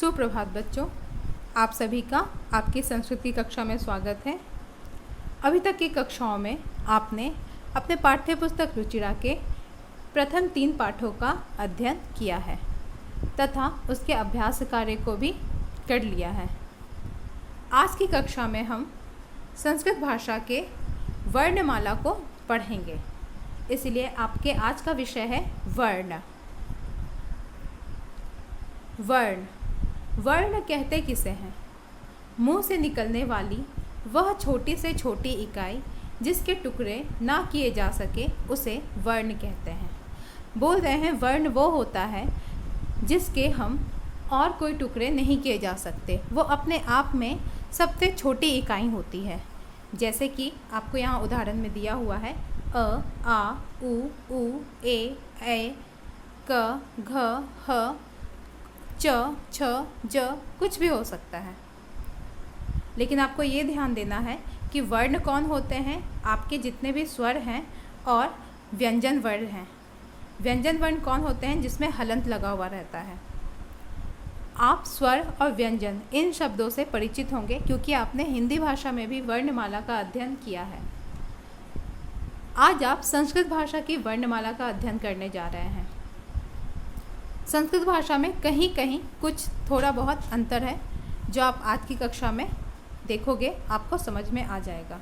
सुप्रभात बच्चों, आप सभी का आपकी संस्कृत की कक्षा में स्वागत है। अभी तक की कक्षाओं में आपने अपने पाठ्य पुस्तक रुचिरा के प्रथम 3 पाठों का अध्ययन किया है तथा उसके अभ्यास कार्य को भी कर लिया है। आज की कक्षा में हम संस्कृत भाषा के वर्णमाला को पढ़ेंगे, इसलिए आपके आज का विषय है वर्ण। वर्ण कहते किसे हैं? मुंह से निकलने वाली वह छोटी से छोटी इकाई जिसके टुकड़े ना किए जा सके उसे वर्ण कहते हैं। बोल रहे हैं वर्ण वो होता है जिसके हम और कोई टुकड़े नहीं किए जा सकते, वो अपने आप में सबसे छोटी इकाई होती है। जैसे कि आपको यहाँ उदाहरण में दिया हुआ है अ, आ, उ, ए, क, घ, ह, च, छ, ज कुछ भी हो सकता है। लेकिन आपको ये ध्यान देना है कि वर्ण कौन होते हैं? आपके जितने भी स्वर हैं और व्यंजन वर्ण हैं। व्यंजन वर्ण कौन होते हैं? जिसमें हलंत लगा हुआ रहता है। आप स्वर और व्यंजन इन शब्दों से परिचित होंगे क्योंकि आपने हिंदी भाषा में भी वर्णमाला का अध्ययन किया है। आज आप संस्कृत भाषा की वर्णमाला का अध्ययन करने जा रहे हैं। संस्कृत भाषा में कहीं कहीं कुछ थोड़ा बहुत अंतर है जो आप आज की कक्षा में देखोगे, आपको समझ में आ जाएगा।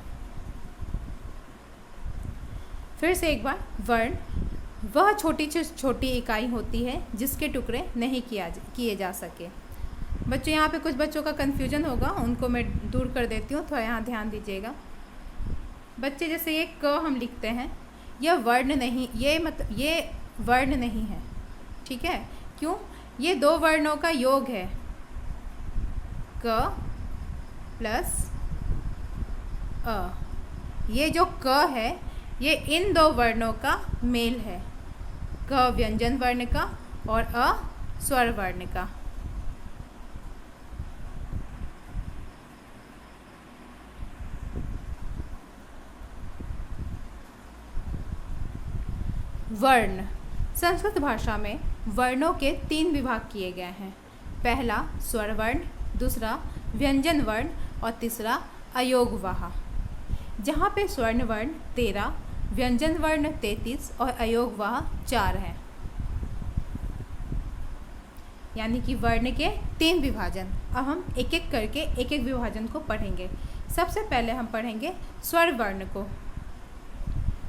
फिर से एक बार, वर्ण वह छोटी से छोटी इकाई होती है जिसके टुकड़े नहीं किए जा सके। बच्चों, यहाँ पे कुछ बच्चों का कन्फ्यूजन होगा, उनको मैं दूर कर देती हूँ, थोड़ा यहाँ ध्यान दीजिएगा। बच्चे, जैसे ये क हम लिखते हैं, यह वर्ण नहीं, ये वर्ण नहीं है, ठीक है? क्यों? ये 2 वर्णों का योग है, क प्लस अ। ये जो क है ये इन 2 वर्णों का मेल है, क व्यंजन वर्ण का और अ स्वर वर्ण का। वर्ण संस्कृत भाषा में वर्णों के 3 विभाग किए गए हैं। पहला स्वर वर्ण, दूसरा व्यंजन वर्ण और तीसरा अयोगवाह। जहाँ पे स्वर्ण वर्ण 13, व्यंजन वर्ण 33 और अयोगवाह 4 है। यानी कि वर्ण के 3 विभाजन। अब हम एक एक करके एक एक विभाजन को पढ़ेंगे। सबसे पहले हम पढ़ेंगे स्वर वर्ण को।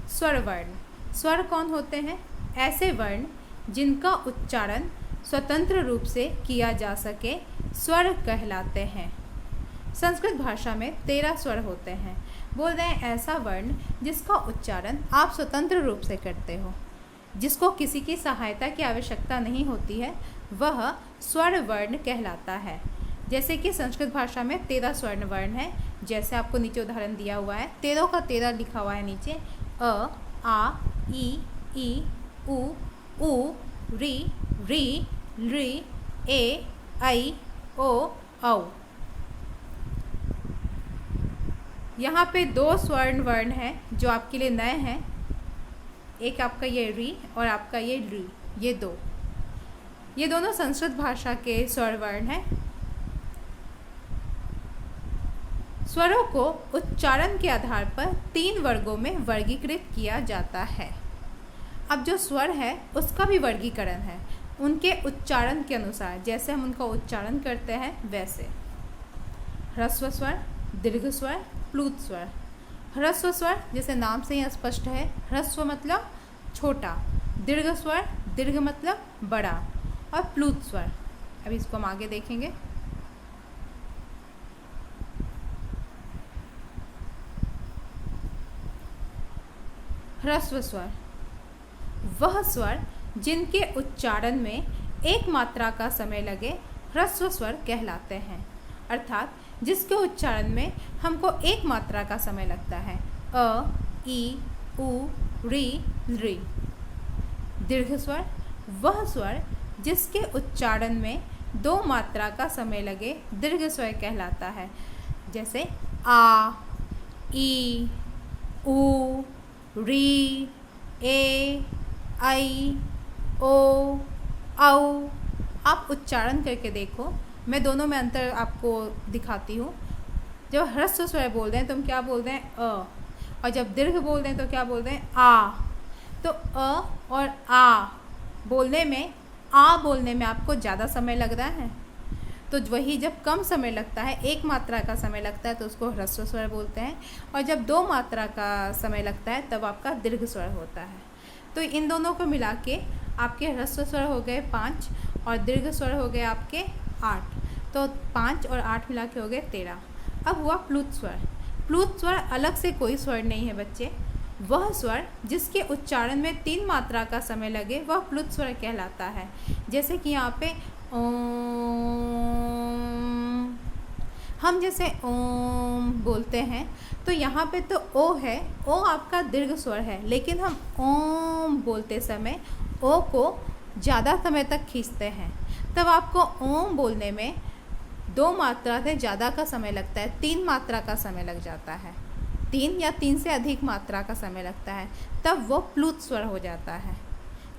स्वर वर्ण, स्वर कौन होते हैं? ऐसे वर्ण जिनका उच्चारण स्वतंत्र रूप से किया जा सके स्वर कहलाते हैं। संस्कृत भाषा में 13 स्वर होते हैं। बोल रहे हैं ऐसा वर्ण जिसका उच्चारण आप स्वतंत्र रूप से करते हो, जिसको किसी की सहायता की आवश्यकता नहीं होती है, वह स्वर वर्ण कहलाता है। जैसे कि संस्कृत भाषा में 13 स्वर्ण वर्ण है, जैसे आपको नीचे उदाहरण दिया हुआ है, 13 का 13 लिखा हुआ है नीचे। अ, आ, ई, उ, री, ए, ऐ, ओ, औ। यहाँ पे 2 स्वर्ण वर्ण हैं जो आपके लिए नए हैं। एक आपका ये री और आपका ये री, ये दोनों संस्कृत भाषा के स्वर वर्ण हैं। स्वरों को उच्चारण के आधार पर 3 वर्गों में वर्गीकृत किया जाता है। अब जो स्वर है उसका भी वर्गीकरण है, उनके उच्चारण के अनुसार, जैसे हम उनका उच्चारण करते हैं वैसे। ह्रस्व स्वर, दीर्घ स्वर, प्लुत स्वर। ह्रस्व स्वर जैसे नाम से ही स्पष्ट है, ह्रस्व मतलब छोटा, दीर्घ स्वर, दीर्घ मतलब बड़ा, और प्लुत स्वर। अब इसको हम आगे देखेंगे। ह्रस्व स्वर वह स्वर जिनके उच्चारण में एक मात्रा का समय लगे ह्रस्व स्वर कहलाते हैं। अर्थात जिसके उच्चारण में हमको एक मात्रा का समय लगता है, अ, ई, उ, री। दीर्घ स्वर वह स्वर जिसके उच्चारण में 2 मात्रा का समय लगे दीर्घ स्वर कहलाता है। जैसे आ, ई, उ, री, ए, ऐ, ओ, औ। आप उच्चारण करके देखो, मैं दोनों में अंतर आपको दिखाती हूँ। जब ह्रस्व स्वर बोलते हैं तो हम क्या बोलते हैं? अ। और जब दीर्घ बोलते हैं तो क्या बोलते हैं? आ। तो अ और आ बोलने में आपको ज़्यादा समय लग रहा है, तो वही जब कम समय लगता है, एक मात्रा का समय लगता है, तो उसको ह्रस्व स्वर बोलते हैं। और जब दो मात्रा का समय लगता है तब आपका दीर्घ स्वर होता है। तो इन दोनों को मिला के आपके ह्रस्व स्वर हो गए 5 और दीर्घ स्वर हो गए आपके 8। तो 5 और 8 मिला के हो गए 13। अब हुआ प्लुत स्वर। प्लुत स्वर अलग से कोई स्वर नहीं है बच्चे। वह स्वर जिसके उच्चारण में 3 मात्रा का समय लगे वह प्लुत स्वर कहलाता है। जैसे कि यहाँ पे ओम, हम जैसे ओम बोलते हैं तो यहाँ पे तो ओ है, ओ आपका दीर्घ स्वर है, लेकिन हम ओम बोलते समय ओ को ज़्यादा समय तक खींचते हैं, तब आपको ओम बोलने में 2 मात्रा से ज़्यादा का समय लगता है, 3 मात्रा का समय लग जाता है, 3 या 3 से अधिक मात्रा का समय लगता है, तब वो प्लुत स्वर हो जाता है।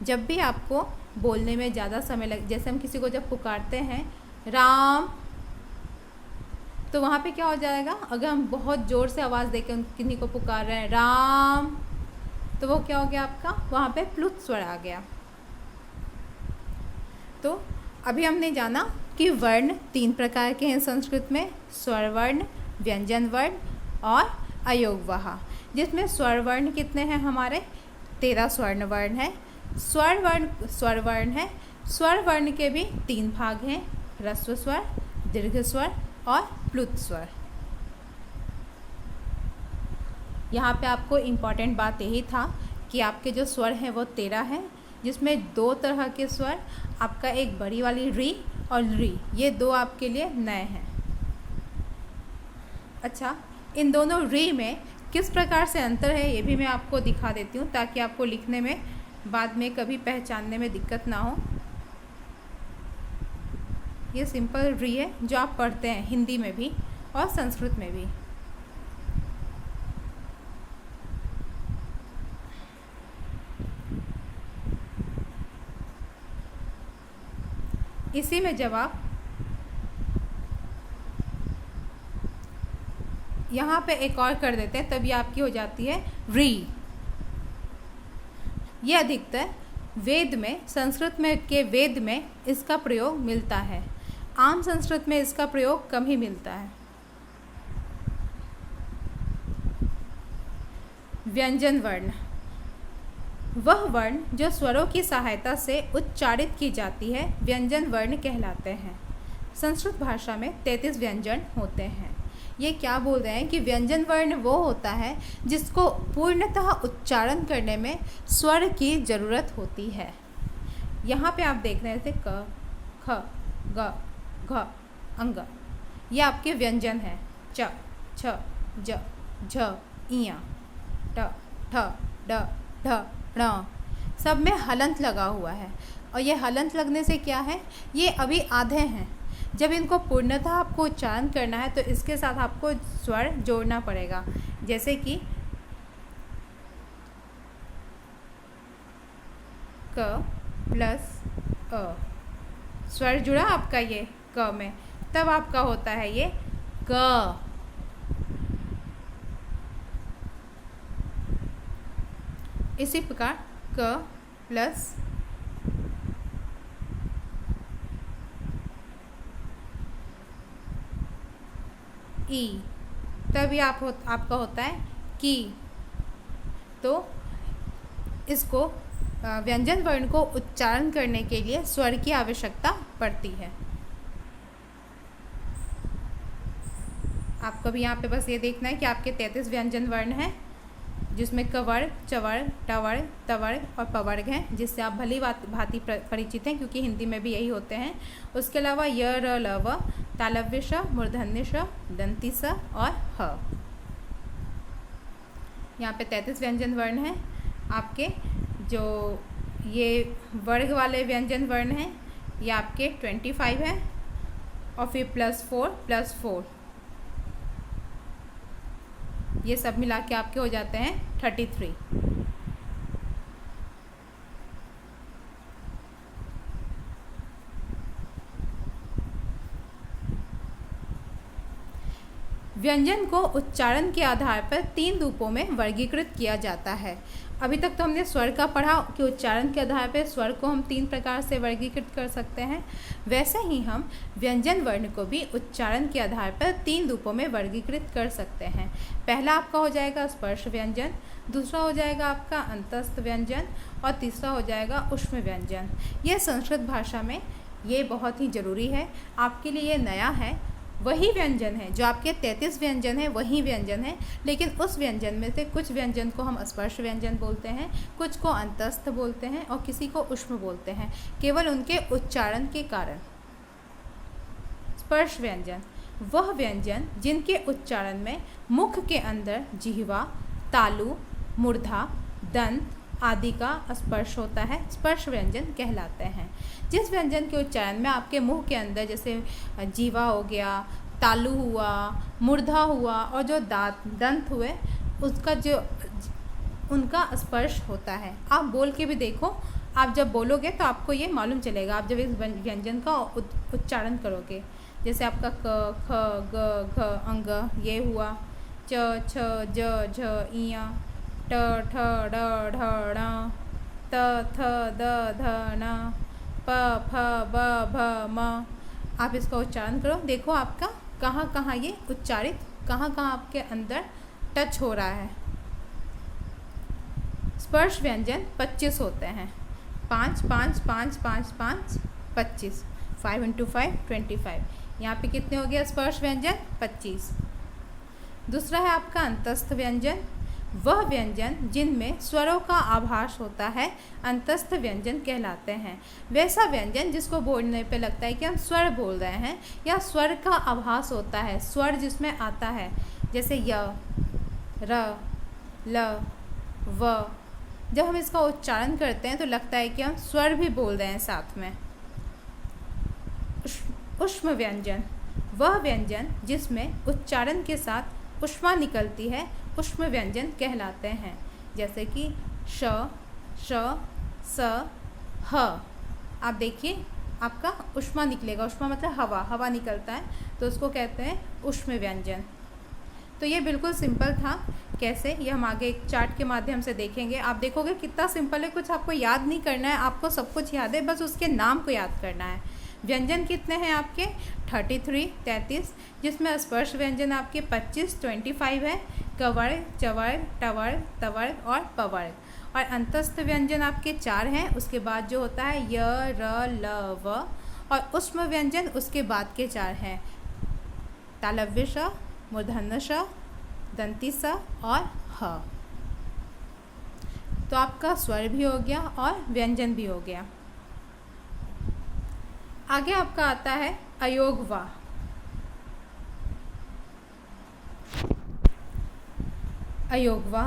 जब भी आपको बोलने में ज़्यादा समय लग, जैसे हम किसी को जब पुकारते हैं राम, तो वहाँ पे क्या हो जाएगा? अगर हम बहुत ज़ोर से आवाज़ देकर किन्हीं को पुकार रहे हैं राम, तो वो क्या हो गया आपका? वहाँ पे प्लुत स्वर आ गया। तो अभी हमने जाना कि वर्ण 3 प्रकार के हैं संस्कृत में, स्वर वर्ण, व्यंजन वर्ण और अयोग वहा। जिसमें स्वर वर्ण कितने हैं? हमारे 13 स्वर्ण वर्ण है। स्वर वर्ण है। स्वर वर्ण के भी 3 भाग हैं, ह्रस्व स्वर, दीर्घ स्वर और प्लुत स्वर। यहाँ पे आपको इम्पॉर्टेंट बात यही था कि आपके जो स्वर हैं वो 13 हैं, जिसमें 2 तरह के स्वर, आपका एक बड़ी वाली री और री, ये 2 आपके लिए नए हैं। अच्छा, इन दोनों री में किस प्रकार से अंतर है ये भी मैं आपको दिखा देती हूँ, ताकि आपको लिखने में बाद में कभी पहचानने में दिक्कत ना हो। ये सिंपल री है जो आप पढ़ते हैं हिंदी में भी और संस्कृत में भी। इसी में जब आप यहाँ पे एक और कर देते हैं तब ये आपकी हो जाती है री। ये अधिकतर वेद में, संस्कृत में के वेद में इसका प्रयोग मिलता है, आम संस्कृत में इसका प्रयोग कम ही मिलता है। व्यंजन वर्ण वह वर्ण जो स्वरों की सहायता से उच्चारित की जाती है व्यंजन वर्ण कहलाते हैं। संस्कृत भाषा में 33 व्यंजन होते हैं। ये क्या बोल रहे हैं कि व्यंजन वर्ण वो होता है जिसको पूर्णतः उच्चारण करने में स्वर की ज़रूरत होती है। यहाँ पे आप देख रहे हैं जैसे क, ख, ग, घ, अंग, ये आपके व्यंजन हैं। च, छ, ज, झ, इया, ट, ठ, ड, ढ, ण, सब में हलंत लगा हुआ है। और ये हलंत लगने से क्या है, ये अभी आधे हैं। जब इनको पूर्णतः आपको उच्चारण करना है तो इसके साथ आपको स्वर जोड़ना पड़ेगा। जैसे कि क प्लस अ, स्वर जुड़ा आपका ये क में, तब आपका होता है ये क। इसी प्रकार क प्लस ई, तभी आपका होता है की। तो इसको व्यंजन वर्ण को उच्चारण करने के लिए स्वर की आवश्यकता पड़ती है। आपको भी यहाँ पे बस ये देखना है कि आपके 33 व्यंजन वर्ण हैं, जिसमें कवर्ग, चवर्ग, टवर्ग, तवर्ग और पवर्ग हैं, जिससे आप भली भांति परिचित हैं क्योंकि हिंदी में भी यही होते हैं। उसके अलावा य, र, ल, व, तालव्य श, मूर्धन्य श, दंती स और ह। यहाँ पे 33 व्यंजन वर्ण हैं। आपके जो ये वर्ग वाले व्यंजन वर्ण हैं ये आपके 25 हैं, और फिर +4 ये सब मिला के आपके हो जाते हैं 33। व्यंजन को उच्चारण के आधार पर 3 रूपों में वर्गीकृत किया जाता है। अभी तक तो हमने स्वर का पढ़ा कि उच्चारण के आधार पर स्वर को हम 3 प्रकार से वर्गीकृत कर सकते हैं। वैसे ही हम व्यंजन वर्ण को भी उच्चारण के आधार पर 3 रूपों में वर्गीकृत कर सकते हैं। पहला आपका हो जाएगा स्पर्श व्यंजन, दूसरा हो जाएगा आपका अंतस्थ व्यंजन और तीसरा हो जाएगा ऊष्म व्यंजन। यह संस्कृत भाषा में ये बहुत ही ज़रूरी है, आपके लिए ये नया है। वही व्यंजन है जो आपके 33 व्यंजन है, वही व्यंजन है, लेकिन उस व्यंजन में से कुछ व्यंजन को हम स्पर्श व्यंजन बोलते हैं, कुछ को अंतस्थ बोलते हैं और किसी को ऊष्म बोलते हैं, केवल उनके उच्चारण के कारण। स्पर्श व्यंजन वह व्यंजन जिनके उच्चारण में मुख के अंदर जिह्वा, तालु, मूर्धा, दंत आदि का स्पर्श होता है, स्पर्श व्यंजन कहलाते हैं। जिस व्यंजन के उच्चारण में आपके मुंह के अंदर जैसे जीवा हो गया, तालु हुआ, मूर्धा हुआ और जो दंत हुए उसका जो उनका स्पर्श होता है। आप बोल के भी देखो, आप जब बोलोगे तो आपको ये मालूम चलेगा। आप जब इस व्यंजन का उच्चारण करोगे, जैसे आपका क, ख, ग, घ, अंग ये हुआ, च, छ, ज, झ, इया, ट, ठ, ड, ढ, ण, त, थ, द, ध, न, प, फ, ब, भ, म। आप इसका उच्चारण करो, देखो आपका कहाँ कहाँ ये उच्चारित, कहाँ कहाँ आपके अंदर टच हो रहा है। स्पर्श व्यंजन 25 होते हैं, 5 5 5 5 5 25, 5 × 5 25। यहाँ पे कितने हो गया स्पर्श व्यंजन? 25। दूसरा है आपका अंतस्थ व्यंजन, वह व्यंजन जिनमें स्वरों का आभास होता है अंतस्थ व्यंजन कहलाते हैं। वैसा व्यंजन जिसको बोलने पे लगता है कि हम स्वर बोल रहे हैं या स्वर का आभास होता है, स्वर जिसमें आता है, जैसे य, र, ल, व। जब हम इसका उच्चारण करते हैं तो लगता है कि हम स्वर भी बोल रहे हैं साथ में। ऊष्म व्यंजन वह व्यंजन जिसमें उच्चारण के साथ ऊष्मा निकलती है, ऊष्म व्यंजन कहलाते हैं। जैसे कि श, श, स, ह। आप देखिए आपका ऊष्मा निकलेगा, ऊष्मा मतलब हवा, हवा निकलता है तो उसको कहते हैं ऊष्म व्यंजन। तो ये बिल्कुल सिंपल था। कैसे, ये हम आगे एक चार्ट के माध्यम से देखेंगे। आप देखोगे कितना सिंपल है, कुछ आपको याद नहीं करना है, आपको सब कुछ याद है, बस उसके नाम को याद करना है। व्यंजन कितने हैं आपके? 33, जिसमें स्पर्श व्यंजन आपके 25 है, कवर्ग, चवर्ग, टवर्ग, तवर्ग और पवर्ग। और अंतस्थ व्यंजन आपके 4 हैं, उसके बाद जो होता है य, र, ल, व। और ऊष्म व्यंजन उसके बाद के 4 हैं, तालव्य श, मूर्धन्य श, दंती स और ह। तो आपका स्वर भी हो गया और व्यंजन भी हो गया। आगे आपका आता है अयोगवा। अयोगवा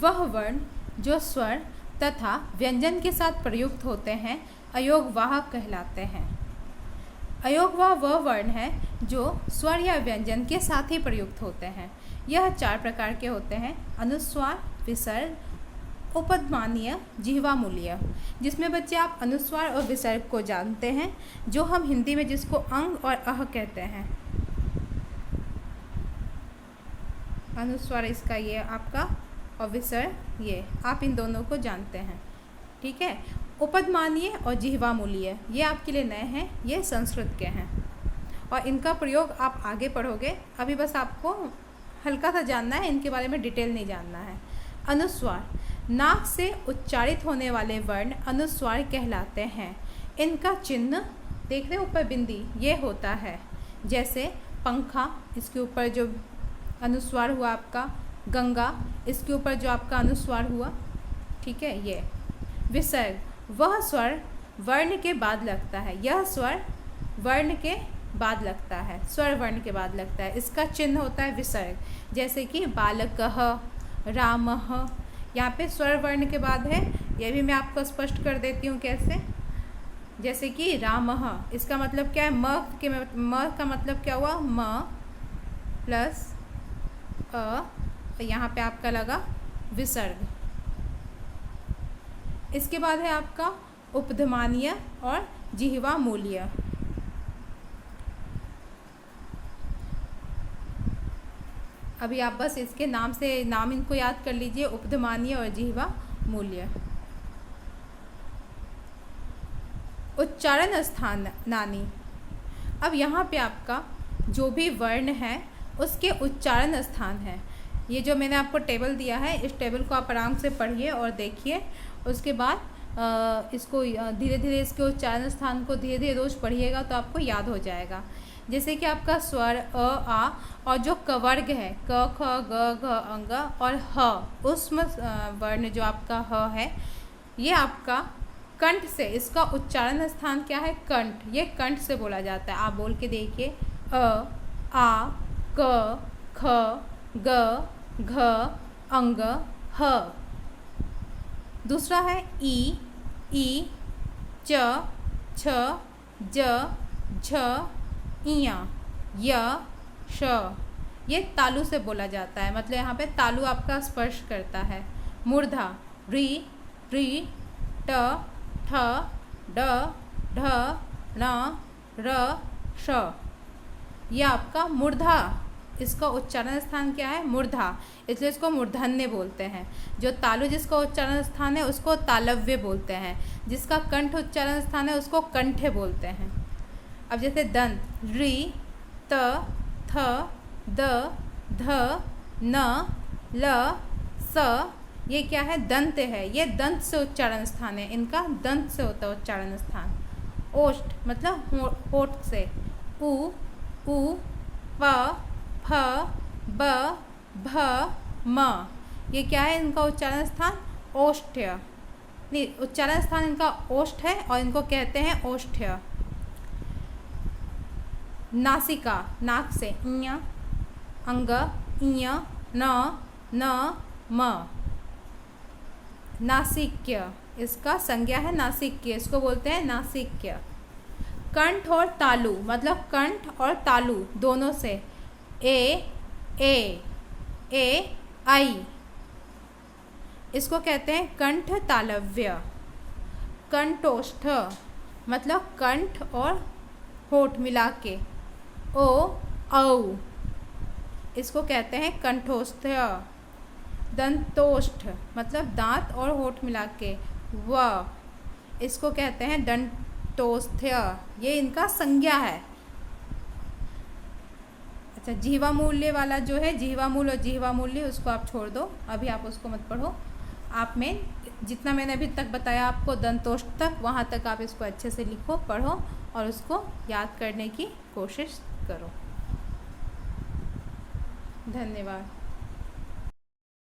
वह वर्ण जो स्वर तथा व्यंजन के साथ प्रयुक्त होते हैं, अयोगवाह कहलाते हैं। अयोगवाह वह वर्ण है जो स्वर या व्यंजन के साथ ही प्रयुक्त होते हैं। यह 4 प्रकार के होते हैं, अनुस्वार, विसर्ग, उपध्मानीय, जिह्वामूलीय। जिसमें बच्चे आप अनुस्वार और विसर्ग को जानते हैं, जो हम हिंदी में जिसको अंग और अह कहते हैं। अनुस्वार इसका ये आपका और विसर्ग ये, आप इन दोनों को जानते हैं, ठीक है। उपध्मानीय और जिह्वामूलीय ये आपके लिए नए हैं, ये संस्कृत के हैं और इनका प्रयोग आप आगे पढ़ोगे। अभी बस आपको हल्का सा जानना है, इनके बारे में डिटेल नहीं जानना है। अनुस्वार नाक से उच्चारित होने वाले वर्ण अनुस्वार कहलाते हैं। इनका चिन्ह देख रहे ऊपर बिंदी, ये होता है। जैसे पंखा, इसके ऊपर जो अनुस्वार हुआ आपका, गंगा, इसके ऊपर जो आपका अनुस्वार हुआ, ठीक है। ये विसर्ग वह स्वर वर्ण के बाद लगता है, यह स्वर वर्ण के बाद लगता है, स्वर वर्ण के बाद लगता है, इसका चिन्ह होता है विसर्ग। जैसे कि बालकः, रामः, यहाँ पे स्वर वर्ण के बाद है, ये भी मैं आपको स्पष्ट कर देती हूँ कैसे। जैसे कि रामः, इसका मतलब क्या है? म का मतलब क्या हुआ? म प्लस अ, यहाँ पे आपका लगा विसर्ग। इसके बाद है आपका उपध्मानीय और जिह्वामूलीय। अभी आप बस इसके नाम इनको याद कर लीजिए, उपधमानीय और जिह्वा मूल्य। उच्चारण स्थानानी। अब यहाँ पे आपका जो भी वर्ण है उसके उच्चारण स्थान है। ये जो मैंने आपको टेबल दिया है, इस टेबल को आप आराम से पढ़िए और देखिए। उसके बाद इसको धीरे धीरे इसके उच्चारण स्थान को धीरे धीरे रोज पढ़िएगा तो आपको याद हो जाएगा। जैसे कि आपका स्वर अ आ और जो कवर्ग है क ख ग घ अंग और ह, उष्म वर्ण जो आपका ह है, ये आपका कंठ से, इसका उच्चारण स्थान क्या है? कंठ। ये कंठ से बोला जाता है। आप बोल के देखिए, अ आ क ख ग घ अंग ह। दूसरा है ई च छ ज झ इया य श। ये तालु से बोला जाता है, मतलब यहाँ पे तालु आपका स्पर्श करता है। मूर्धा री ट ठ ड ढ ण र श। यह आपका मूर्धा, इसका उच्चारण स्थान क्या है? मूर्धा, इसलिए इसको मूर्धन्य बोलते हैं। जो तालु जिसका उच्चारण स्थान है उसको तालव्य बोलते हैं। जिसका कंठ उच्चारण स्थान है उसको कंठे बोलते हैं। अब जैसे दंत, री त थ द ध न ल स, ये क्या है? दंत है। ये दंत से उच्चारण स्थान है, इनका दंत से होता है उच्चारण स्थान। ओष्ठ मतलब होठ से, उ प फ ब भ म, ये क्या है? इनका उच्चारण स्थान ओष्ठ्य। नहीं, उच्चारण स्थान इनका ओष्ठ है और इनको कहते हैं ओष्ठ्य। नासिका, नाक से, ञ अंग ञ न म। नासिक्य, इसका संज्ञा है नासिक्य, इसको बोलते हैं नासिक्य। कंठ और तालु मतलब कंठ और तालु दोनों से, ए आई, इसको कहते हैं कंठ तालव्य। कंठोष्ठ मतलब कंठ और होठ मिला के, औ, इसको कहते हैं कंठोष्ठ। दंतोष्ठ मतलब दांत और होठ मिला के, व, इसको कहते हैं दंतोष्ठ्य। ये इनका संज्ञा है। अच्छा, जिह्वा मूल्य वाला जो है, जिह्वा मूल और जिह्वा मूल्य, उसको आप छोड़ दो, अभी आप उसको मत पढ़ो। आप में जितना मैंने अभी तक बताया आपको दंतोष्ठ तक, वहाँ तक आप इसको अच्छे से लिखो, पढ़ो और उसको याद करने की कोशिश करो। धन्यवाद।